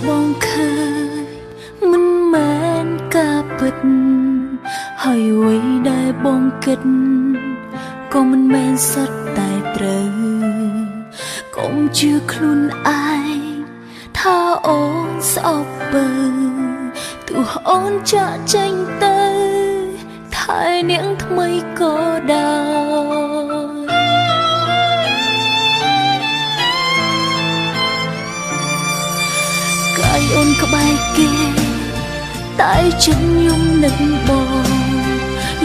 បងឃើញមិនមែនការពិតហើយអ្វីដែលបងគិតក៏មិនមែនសុទ្ធតែត្រូវកុំជឿខ្លួនឯងថាអូនស្អប់បើទោះអូនចាក់ចេញទៅថែនាងថ្មីក៏ដោយកាយអូនក្បែរគេតែចិត្តយំនឹកបង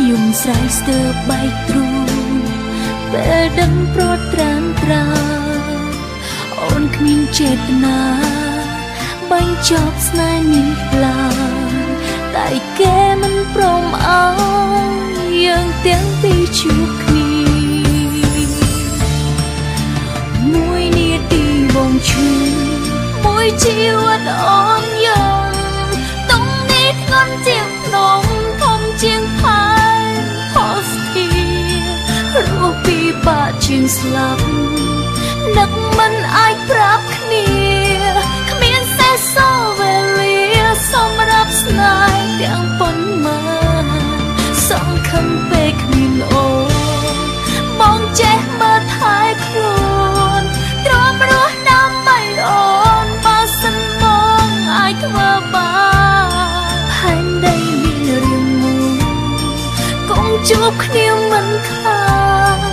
យំស្រែកស្ទើរបែកទ្រូងពេលដឹងប្រត់ត្រានត្រាអូនគ្មានចេតនាបាញ់ចប់ស្នេហ៍នេះឡើយតែគេមិនព្រមឲ្យយើងទាំងពីរជួបគ្នាមួយនាទីបងឈឺមួយជីវិតអូនយ៉ាងតុងនេះធ្ងន់ជាងភ្នំធំជាងផែនផុសធារស់ពីបាក់ជាងស្លាប់នឹកមិនអាចប្រាប់គ្នាគ្មានសេះសល់វេលាសម្រាប់ស្នេហ៍ទាំងប៉ុន្មានសង្ឃឹមពេកគ្មានអូនបងចេះមើលថែខ្លួនទ្រាំរស់ដើម្បីអូនបើសិនបងអាចធ្វើបានហើយដីមានរឿងមួយកុំជួបគ្នាមិនខាន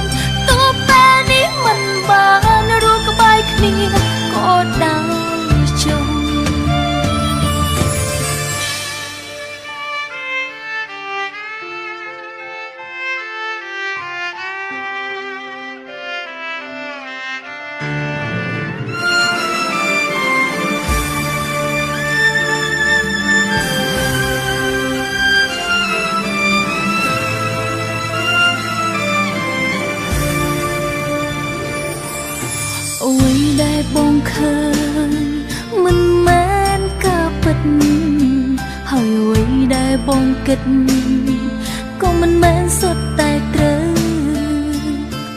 ទោះពេលនេះមិនបានរស់ក្បែរគ្នាក៏ដោយចុះអ្វីដែលបងឃើញមិនមែនការពិតហើយអ្វីដែលបងគិតក៏មិនមែនសុទ្ធតែត្រូវ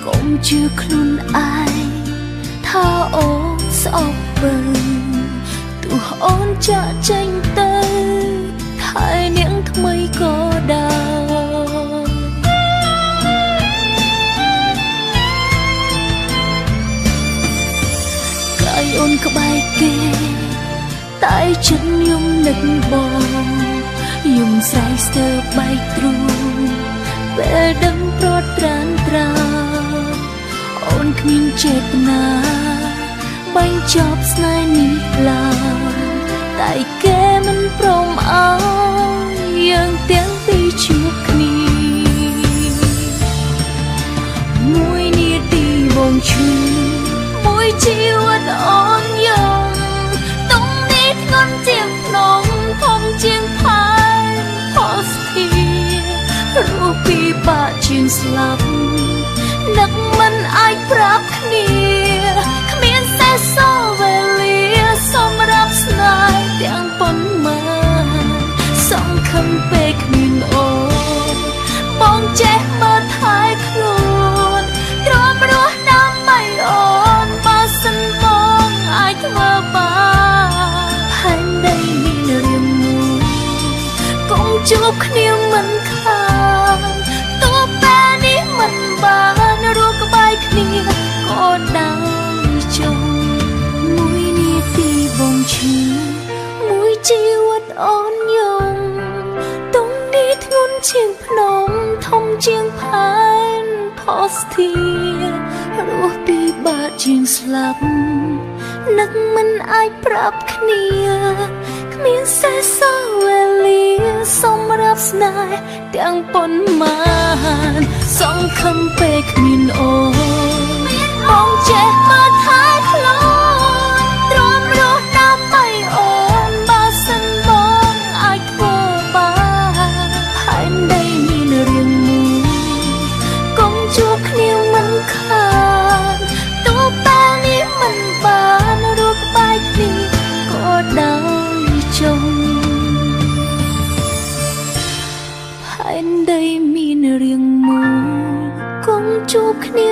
កុំជឿខ្លួនឯងថាអូនស្អប់បើទោះអូនចាក់ចេញទៅថែនាងថ្មីក៏ដោយកាយអូនក្បែរគេតែចិត្តយំនឹកបងយំស្រែកស្ទើរបែកទ្រូងពេលដឹងប្រត់ត្រានត្រាអូនគ្មានចេតនាបាញ់ចប់ស្នេហ៍នេះឡើយតែគេមិនព្រមឲ្យយើងទាំងពីរជួបគ្នាមួយនាទីបងឈឺមួយជីវិតអូនយ៉ាងតុងនេះធ្ងន់ជាងភ្នំធំជាងផែនផុសធារស់ពីបាក់ជាងស្លាប់នឹកមិនអាចប្រាប់គ្នាគ្មានសេះសល់វេលាសម្រាប់ស្នេហ៍ទាំងប៉ុន្មានសង្ឃឹមពេកគ្មានអូនបងចេះមើលថែខ្លួនទ្រាំរស់ដើម្បីអូនបើសិនបងអាចធ្វើបានហើយដីមានរឿងមួយកុំជួបគ្នាមិនខានទោះពេលនេះមិនបានរស់ក្បែរគ្នាក៏ដោយចុះមួយនាទីបងឈឺមួយជីវិតអូនយំតុងនេះធ្ងន់ជាងភ្នំធំជាងផែនផុសធារស់ពីបាក់ជាងស្លាប់នឹកមិនអាចប្រាប់គ្នាគ្មានសេះសល់វេលាសម្រាប់ស្នេហ៍ទាំងប៉ុន្មានសង្ឃឹមពេកគ្មានអូនបងចេះមើលថែខ្លួនទ្រាំរស់ដើម្បីអូនបើសិនបងអាចធ្វើបានហើយដីមានរឿងមួយកុំជួបគ្នាមិនខានទោះពេលនេះមិនបានរស់ក្បែរគ្នាក៏ដោយចុះហើយដីមានរឿងមួយកុំជួបគ្នា